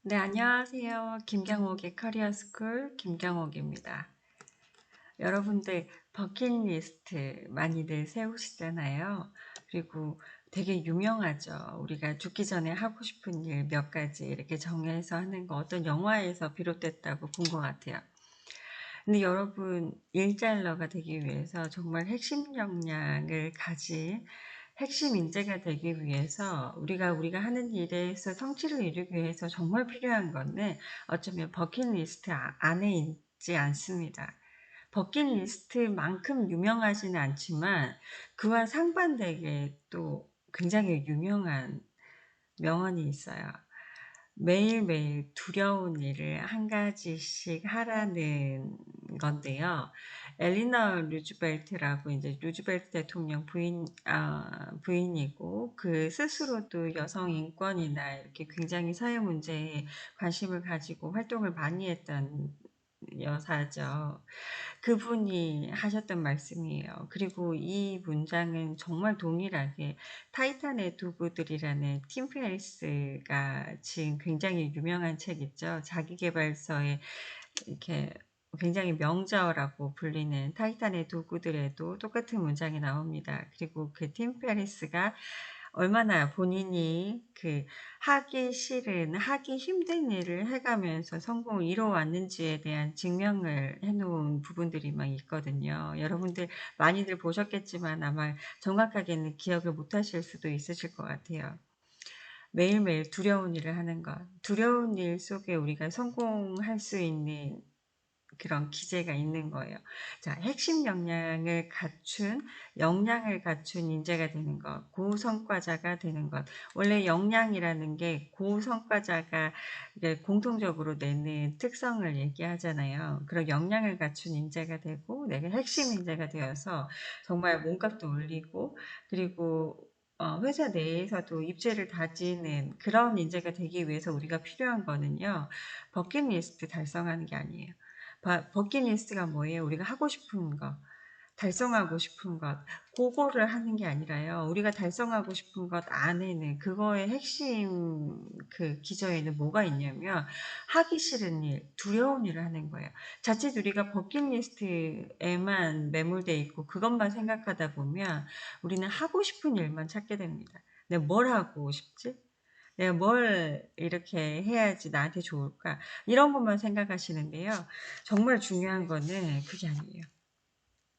네, 안녕하세요. 김경옥의 커리어 스쿨 김경옥입니다. 여러분들 버킷리스트 많이들 세우시잖아요. 그리고 되게 유명하죠. 우리가 죽기 전에 하고 싶은 일 몇 가지 이렇게 정해서 하는 거 어떤 영화에서 비롯됐다고 본 것 같아요. 근데 여러분, 일잘러가 되기 위해서 정말 핵심 역량을 가진 핵심 인재가 되기 위해서 우리가 하는 일에서 성취를 이루기 위해서 정말 필요한 건데 어쩌면 버킷리스트 안에 있지 않습니다. 버킷리스트만큼 유명하지는 않지만 그와 상반되게 또 굉장히 유명한 명언이 있어요. 매일매일 두려운 일을 한 가지씩 하라는 건데요. 엘리너 루즈벨트라고 이제 루즈벨트 대통령 부인이고 그 스스로도 여성 인권이나 이렇게 굉장히 사회 문제에 관심을 가지고 활동을 많이 했던 여사죠. 그분이 하셨던 말씀이에요. 그리고 이 문장은 정말 동일하게 타이탄의 도구들이라는 팀 페리스가 지은 굉장히 유명한 책 있죠. 자기계발서에 이렇게 굉장히 명저라고 불리는 타이탄의 도구들에도 똑같은 문장이 나옵니다. 그리고 그 팀 페리스가 얼마나 본인이 하기 싫은, 하기 힘든 일을 해가면서 성공을 이뤄왔는지에 대한 증명을 해놓은 부분들이 막 있거든요. 여러분들 많이들 보셨겠지만 아마 정확하게는 기억을 못 하실 수도 있으실 것 같아요. 매일매일 두려운 일을 하는 것. 두려운 일 속에 우리가 성공할 수 있는 그런 기제가 있는 거예요. 자, 핵심 역량을 갖춘 인재가 되는 것, 고성과자가 되는 것. 원래 역량이라는 게 고성과자가 공통적으로 내는 특성을 얘기하잖아요. 그런 역량을 갖춘 인재가 되고, 내가 핵심 인재가 되어서 정말 몸값도 올리고, 그리고 회사 내에서도 입지를 다지는 그런 인재가 되기 위해서 우리가 필요한 거는요, 버킷리스트 달성하는 게 아니에요. 버킷리스트가 뭐예요? 우리가 하고 싶은 거, 달성하고 싶은 것, 그거를 하는 게 아니라요. 우리가 달성하고 싶은 것 안에는 그거의 핵심 기저에는 뭐가 있냐면 하기 싫은 일, 두려운 일을 하는 거예요. 자칫 우리가 버킷리스트에만 매몰돼 있고 그것만 생각하다 보면 우리는 하고 싶은 일만 찾게 됩니다. 내가 뭘 하고 싶지? 내가 뭘 이렇게 해야지 나한테 좋을까? 이런 것만 생각하시는데요. 정말 중요한 거는 그게 아니에요.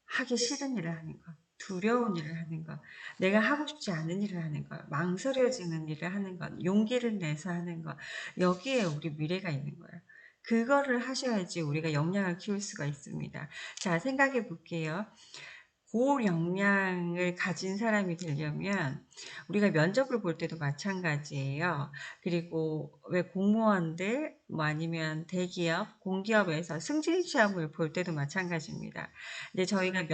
하기 싫은 일을 하는 것, 두려운 일을 하는 것, 내가 하고 싶지 않은 일을 하는 것, 망설여지는 일을 하는 것, 용기를 내서 하는 것, 여기에 우리 미래가 있는 거예요. 그거를 하셔야지 우리가 역량을 키울 수가 있습니다. 자, 생각해 볼게요. 고역량을 가진 사람이 되려면 우리가 면접을 볼 때도 마찬가지예요. 그리고 왜 공무원들 뭐 아니면 대기업, 공기업에서 승진 시험을 볼 때도 마찬가지입니다. 근데 저희가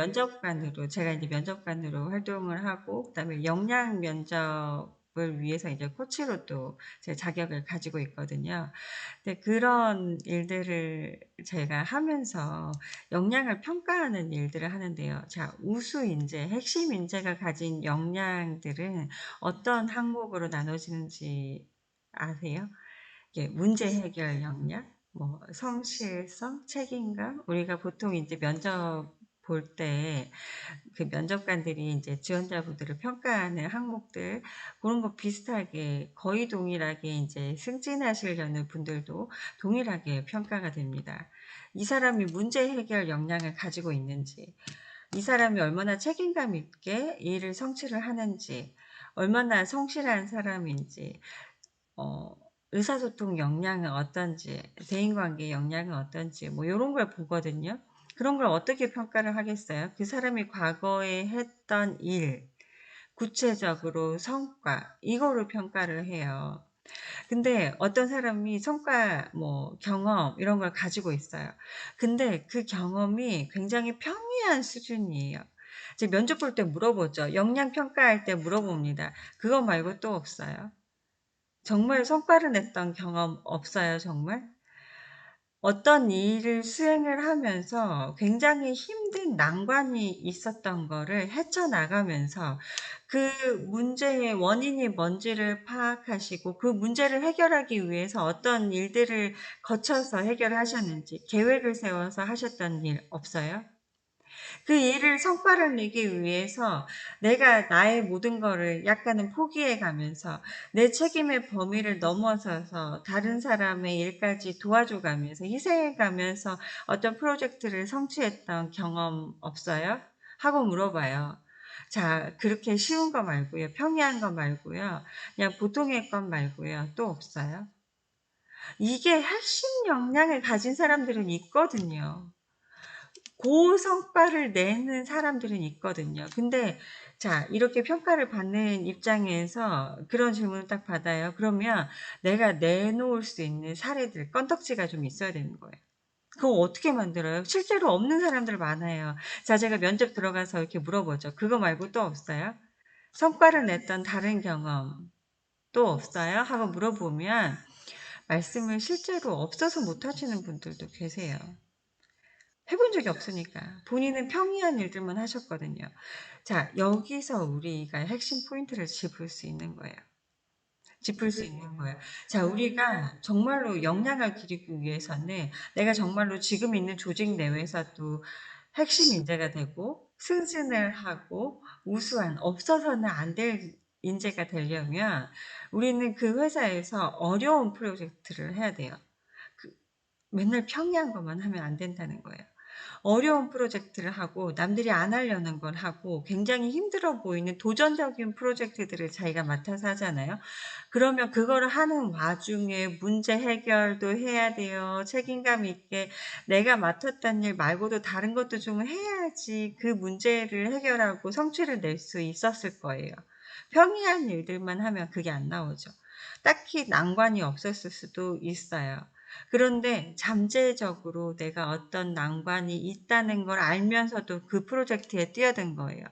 제가 이제 면접관으로 활동을 하고 그다음에 역량 면접을 위해서 이제 코치로 또 제 자격을 가지고 있거든요. 근데 그런 일들을 제가 하면서 역량을 평가하는 일들을 하는데요. 자, 우수 인재, 핵심 인재가 가진 역량들은 어떤 항목으로 나눠지는지 아세요? 이게 문제 해결 역량, 뭐 성실성, 책임감. 우리가 보통 이제 면접 볼 때 그 면접관들이 이제 지원자분들을 평가하는 항목들 그런 거 비슷하게 거의 동일하게 이제 승진하시려는 분들도 동일하게 평가가 됩니다. 이 사람이 문제 해결 역량을 가지고 있는지, 이 사람이 얼마나 책임감 있게 일을 성취를 하는지, 얼마나 성실한 사람인지, 어, 의사소통 역량은 어떤지, 대인관계 역량은 어떤지, 뭐, 요런 걸 보거든요. 그런 걸 어떻게 평가를 하겠어요? 그 사람이 과거에 했던 일, 구체적으로 성과, 이거로 평가를 해요. 근데 어떤 사람이 성과, 뭐, 경험, 이런 걸 가지고 있어요. 근데 그 경험이 굉장히 평이한 수준이에요. 이제 면접 볼 때 물어보죠. 역량 평가할 때 물어봅니다. 그거 말고 또 없어요. 정말 성과를 냈던 경험 없어요, 정말? 어떤 일을 수행을 하면서 굉장히 힘든 난관이 있었던 거를 헤쳐나가면서 그 문제의 원인이 뭔지를 파악하시고 그 문제를 해결하기 위해서 어떤 일들을 거쳐서 해결을 하셨는지 계획을 세워서 하셨던 일 없어요? 그 일을 성과를 내기 위해서 내가 나의 모든 거를 약간은 포기해 가면서 내 책임의 범위를 넘어서서 다른 사람의 일까지 도와줘 가면서 희생해 가면서 어떤 프로젝트를 성취했던 경험 없어요? 하고 물어봐요. 자, 그렇게 쉬운 거 말고요. 평이한 거 말고요. 그냥 보통의 것 말고요. 또 없어요? 이게 핵심 역량을 가진 사람들은 있거든요. 고성과를 내는 사람들은 있거든요. 근데 자, 이렇게 평가를 받는 입장에서 그런 질문을 딱 받아요. 그러면 내가 내놓을 수 있는 사례들, 건덕지가 좀 있어야 되는 거예요. 그거 어떻게 만들어요? 실제로 없는 사람들 많아요. 자, 제가 면접 들어가서 이렇게 물어보죠. 그거 말고 또 없어요? 성과를 냈던 다른 경험 또 없어요? 하고 물어보면 말씀을 실제로 없어서 못 하시는 분들도 계세요. 해본 적이 없으니까. 본인은 평이한 일들만 하셨거든요. 자, 여기서 우리가 핵심 포인트를 짚을 수 있는 거예요. 짚을 수 있는 거예요. 자, 우리가 정말로 역량을 기르기 위해서는 내가 정말로 지금 있는 조직 내에서도 핵심 인재가 되고 승진을 하고 우수한 없어서는 안 될 인재가 되려면 우리는 그 회사에서 어려운 프로젝트를 해야 돼요. 그 맨날 평이한 것만 하면 안 된다는 거예요. 어려운 프로젝트를 하고 남들이 안 하려는 걸 하고 굉장히 힘들어 보이는 도전적인 프로젝트들을 자기가 맡아서 하잖아요. 그러면 그거를 하는 와중에 문제 해결도 해야 돼요. 책임감 있게 내가 맡았던 일 말고도 다른 것도 좀 해야지 그 문제를 해결하고 성취를 낼 수 있었을 거예요. 평이한 일들만 하면 그게 안 나오죠. 딱히 난관이 없었을 수도 있어요. 그런데 잠재적으로 내가 어떤 난관이 있다는 걸 알면서도 그 프로젝트에 뛰어든 거예요.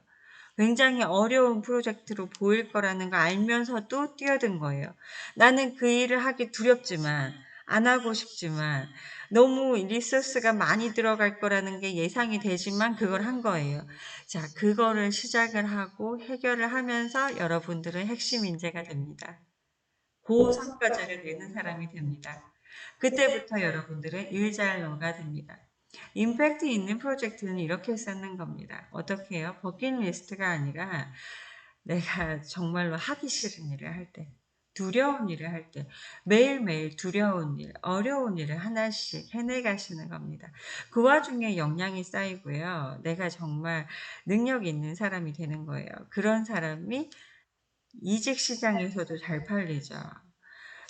굉장히 어려운 프로젝트로 보일 거라는 걸 알면서도 뛰어든 거예요. 나는 그 일을 하기 두렵지만, 안 하고 싶지만, 너무 리소스가 많이 들어갈 거라는 게 예상이 되지만 그걸 한 거예요. 자, 그거를 시작을 하고 해결을 하면서 여러분들은 핵심 인재가 됩니다. 고성과자를 내는 사람이 됩니다. 그때부터 여러분들은 일잘러가 됩니다. 임팩트 있는 프로젝트는 이렇게 쌓는 겁니다. 어떻게 해요? 버킷리스트가 아니라 내가 정말로 하기 싫은 일을 할 때, 두려운 일을 할 때, 매일매일 두려운 일, 어려운 일을 하나씩 해내가시는 겁니다. 그 와중에 역량이 쌓이고요. 내가 정말 능력 있는 사람이 되는 거예요. 그런 사람이 이직 시장에서도 잘 팔리죠.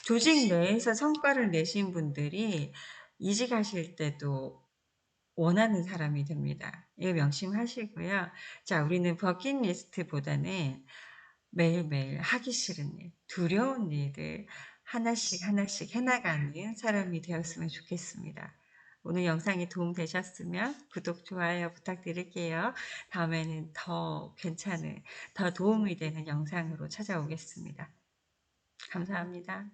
조직 내에서 성과를 내신 분들이 이직하실 때도 원하는 사람이 됩니다. 이거 명심하시고요. 자, 우리는 버킷리스트보다는 매일매일 하기 싫은 일, 두려운 일을 하나씩 하나씩 해나가는 사람이 되었으면 좋겠습니다. 오늘 영상이 도움 되셨으면 구독, 좋아요 부탁드릴게요. 다음에는 더 괜찮은, 더 도움이 되는 영상으로 찾아오겠습니다. 감사합니다.